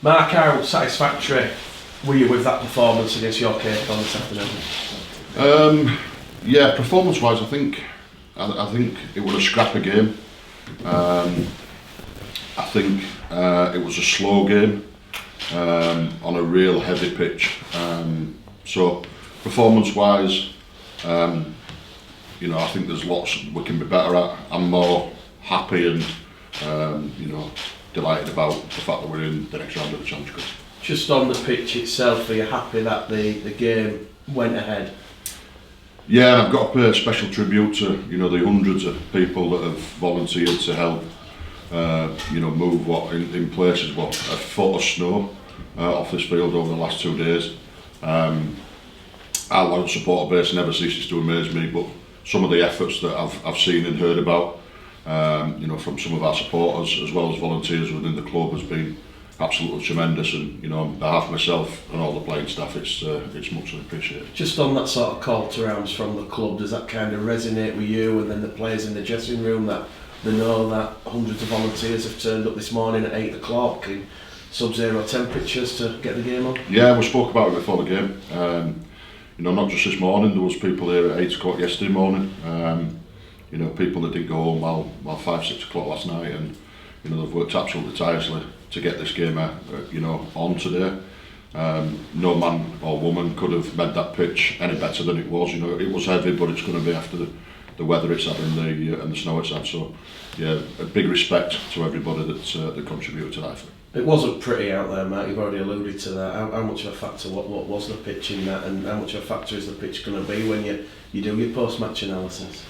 Mark, how satisfactory were you with that performance against York on this afternoon? Yeah, performance-wise, I think it was a scrappy game. I think it was a slow game on a real heavy pitch. So performance-wise, I think there's lots we can be better at. I'm more happy and delighted about the fact that we're in the next round of the Challenge Cup. Just on the pitch itself, are you happy that the game went ahead? Yeah, and I've got to pay a special tribute to the hundreds of people that have volunteered to help move what in places a foot of snow off this field over the last 2 days. Our loud supporter base never ceases to amaze me, but some of the efforts that I've seen and heard about from some of our supporters as well as volunteers within the club has been absolutely tremendous, and on behalf of myself and all the playing staff, it's muchly appreciated. Just on that sort of call to arms from the club, does that kind of resonate with you and then the players in the dressing room, that they know that hundreds of volunteers have turned up this morning at 8 o'clock in sub-zero temperatures to get the game on? Yeah, we spoke about it before the game. Not just this morning, there was people here at 8 o'clock yesterday morning. People that didn't go home while 5, 6 o'clock last night, and they've worked absolutely tirelessly to get this game on today. No man or woman could have made that pitch any better than it was. It was heavy, but it's going to be after the weather it's had and the snow it's had. So, yeah, a big respect to everybody that contributed to that effort. It wasn't pretty out there, Matt. You've already alluded to that. How much of a factor what was the pitch in that, and how much of a factor is the pitch going to be when you do your post-match analysis?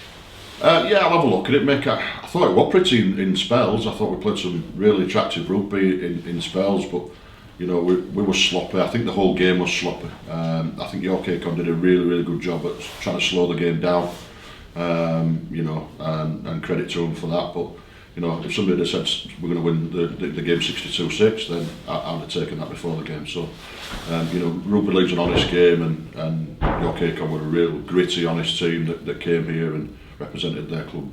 Yeah, I'll have a look at it, Mick. I thought it was pretty in spells. I thought we played some really attractive rugby in spells, but we were sloppy. I think the whole game was sloppy. I think York did a really, really good job at trying to slow the game down, and credit to them for that. But if somebody had said we're going to win the game 62-6, then I'd have taken that before the game. So, rugby league's an honest game, and York were a real gritty, honest team that came here and represented their club,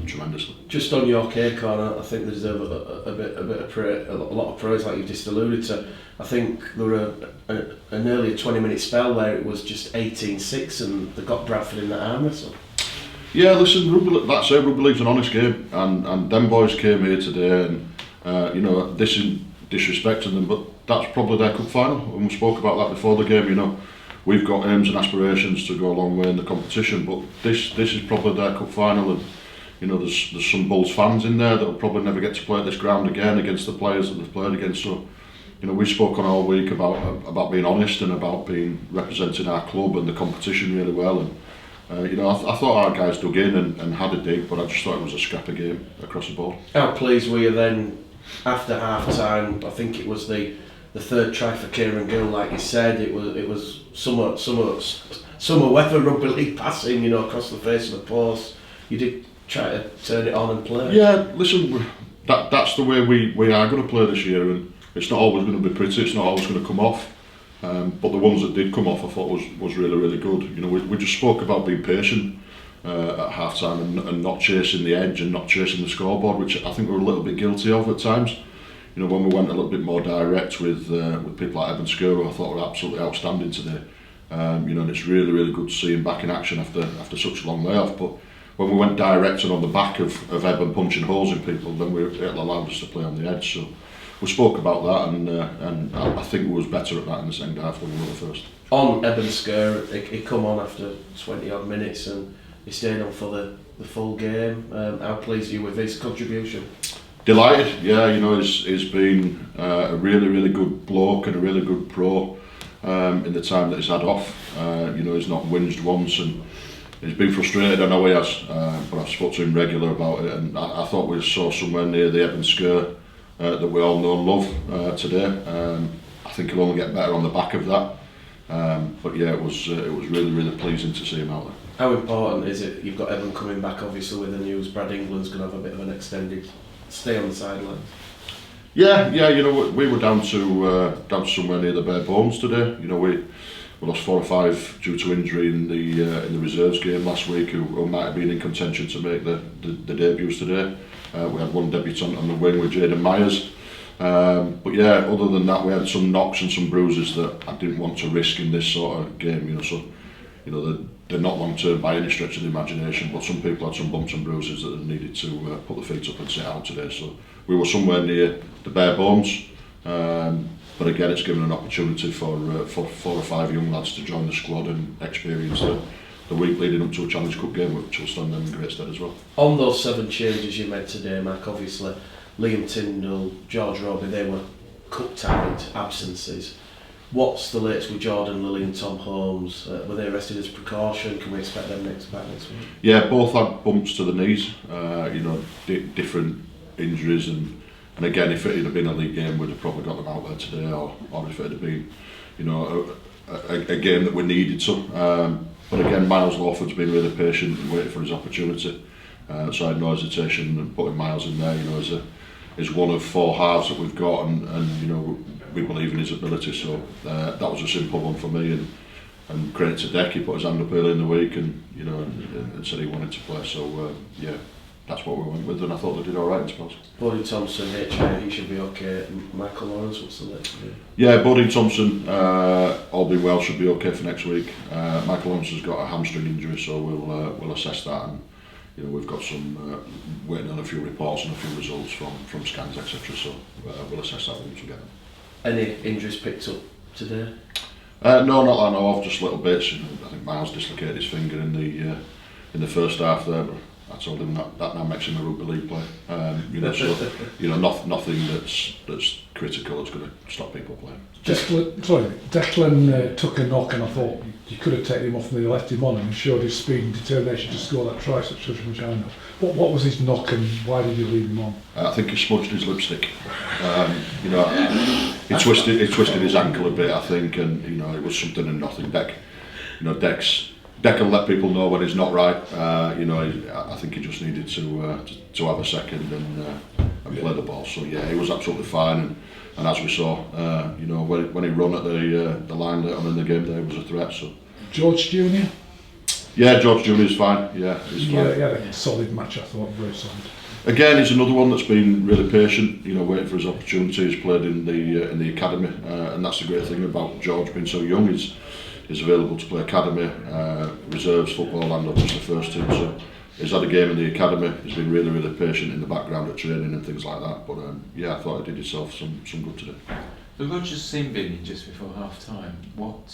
tremendously. Just on York Acorn, I think they deserve a bit of praise, a lot of praise, like you just alluded to. I think there were an earlier 20-minute spell where it was just 18-6, and they got Bradford in that arm wrestle. Yeah, listen, rugby league's an honest game, and them boys came here today, and this isn't disrespecting them, but that's probably their cup final, and we spoke about that before the game. We've got aims and aspirations to go a long way in the competition, but this is probably their cup final, and there's some Bulls fans in there that will probably never get to play at this ground again against the players that they've played against. So, we've spoken all week about being honest and about being representing our club and the competition really well, and I thought our guys dug in and had a dig, but I just thought it was a scrappy game across the board. How pleased were you then after half time? I think it was the third try for Kieran Gill, like you said. It was summer weather rugby league passing, across the face of the post. You did try to turn it on and play. Yeah, listen, that's the way we are going to play this year, and it's not always going to be pretty. It's not always going to come off. But the ones that did come off, I thought was really, really good. We just spoke about being patient at half time and not chasing the edge and not chasing the scoreboard, which I think we're a little bit guilty of at times. When we went a little bit more direct with people like Evan Skuro, I thought were absolutely outstanding today. And it's really, really good to see him back in action after such a long layoff. But when we went direct and on the back of Evan punching holes in people, then it allowed us to play on the edge. So we spoke about that, and I think we was better at that in the second half than we were the first. On Evan Skuro, he come on after 20 odd minutes and he stayed on for the full game. How pleased are you with his contribution? Delighted, yeah. He's been a really, really good bloke and a really good pro in the time that he's had off. He's not whinged once, and he's been frustrated. I know he has, but I've spoken to him regular about it, and I thought we saw somewhere near the Evan Skuro that we all know and love today. I think he'll only get better on the back of that. But yeah, it was really, really pleasing to see him out there. How important is it? You've got Evan coming back, obviously, with the news. Brad England's going to have a bit of an extended stay on the sideline. Yeah. We were down to somewhere near the bare bones today. We lost 4 or 5 due to injury in the reserves game last week, who might have been in contention to make the debuts today. We had one debutant on the wing with Jaden Myers, But yeah, other than that, we had some knocks and some bruises that I didn't want to risk in this sort of game. So they're not long term by any stretch of the imagination. But some people had some bumps and bruises that they needed to put the feet up and sit out today. So we were somewhere near the bare bones. But again, it's given an opportunity for 4 or 5 young lads to join the squad and experience the week leading up to a Challenge Cup game, which will stand them in great stead as well. On those 7 changes you made today, Mark, obviously Liam Tyndall, George Roby, they were cup-tied absences. What's the latest with Jordan Lilly and Tom Holmes? Were they arrested as precaution? Can we expect them back next week? Yeah, both had bumps to the knees, different injuries, and again, if it had been a league game, we'd have probably got them out there today, or if it had been, a game that we needed to. But again, Miles Lawford's been really patient and waiting for his opportunity. So I had no hesitation in putting Miles in there. As one of 4 halves that we've got, and we believe in his ability. So that was a simple one for me. And credit to Deck, he put his hand up early in the week, and said he wanted to play. So that's what we went with, and I thought they did all right in spells. Bodie Thompson, HA, he should be okay. Michael Lawrence, what's the latest? Yeah, Bodie Thompson, all being well, should be okay for next week. Michael Lawrence has got a hamstring injury, so we'll assess that. And we've got some waiting on a few reports and a few results from scans, etc. So we'll assess that once we get them. Any injuries picked up today? No, not that I know of, just little bits. I think Miles dislocated his finger in the first half there, but I told him that now makes him a rugby league player. Nothing that's critical that's going to stop people playing. Declan took a knock, and I thought you could have taken him off and they left him on, and he showed his speed and determination to score that try, such as much I know. What was his knock, and why did you leave him on? I think he smudged his lipstick. He twisted his ankle a bit, I think, and it was something and nothing. Deck will let people know when he's not right. I think he just needed to have a second and play the ball. So yeah, he was absolutely fine. And as we saw, when he run at the line later on in the game, there was a threat. So George Junior. Yeah, George Junior is fine. Yeah, he's fine. Yeah, he had a solid match. I thought, very solid. Again, he's another one that's been really patient. Waiting for his opportunity. He's played in the academy, and that's the great thing about George being so young. He's available to play academy, reserves football, and obviously the first team. So he's had a game in the academy. He's been really, really patient in the background at training and things like that. But I thought he did himself some good today. The Roger's sin bin just before half time. What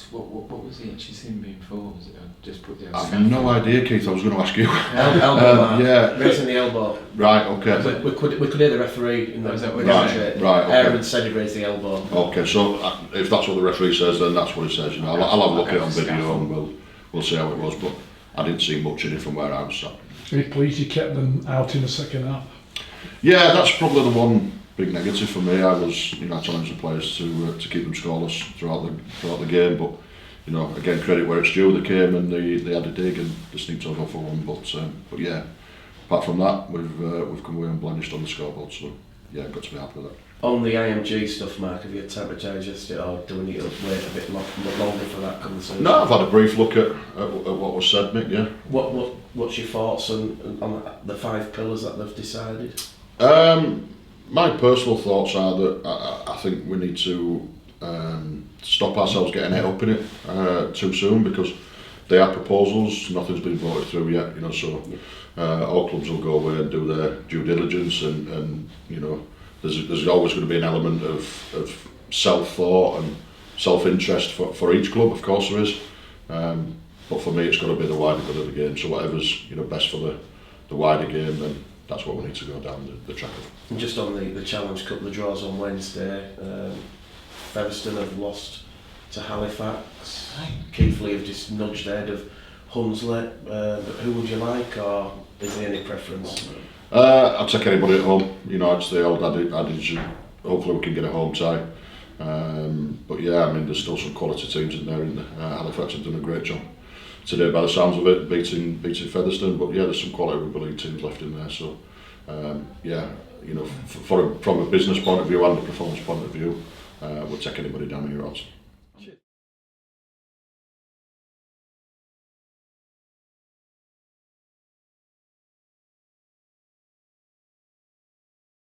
was he actually sin bin for? Was it just put the? I've no idea, Keith. I was going to ask you. Elbow, yeah, raising the elbow. Right. Okay. We could hear the referee in the right. Okay. Aaron said he raised the elbow. Okay, so if that's what the referee says, then that's what he says. I'll have a look at it on video and we'll see how it was. But I didn't see much in it from where I was sat. Are you pleased you kept them out in the second half? Yeah, that's probably the one big negative for me. I was, I challenged the players to keep them scoreless throughout the game. But again, credit where it's due. They came and they had a dig and they sneaked over for one. But yeah, apart from that, we've come away unblemished on the scoreboard. So yeah, I've got to be happy with that. On the IMG stuff, Mark, have you had time to digest it, or do we need to wait a bit longer for that conversation? No, I've had a brief look at what was said, Mick. Yeah. What's your thoughts on the 5 pillars that they've decided? My personal thoughts are that I think we need to stop ourselves getting head up in it too soon, because they are proposals. Nothing's been voted through yet. So all clubs will go away and do their due diligence, and there's always going to be an element of self-thought and self-interest for each club. Of course there is, but for me it's got to be the wider good of the game. So whatever's best for the wider game, then that's what we need to go down the track of. And just on the Challenge Cup, the draws on Wednesday. Featherstone have lost to Halifax. Keighley have just nudged ahead of Hunslet. Who would you like, or is there any preference? I'll take anybody at home. It's the old adage. Hopefully we can get a home tie. But yeah, there's still some quality teams in there. Halifax have done a great job today, by the sounds of it, beating Featherstone. But yeah, there's some quality rugby league teams left in there. So from a business point of view and a performance point of view, we'll take anybody down here odds.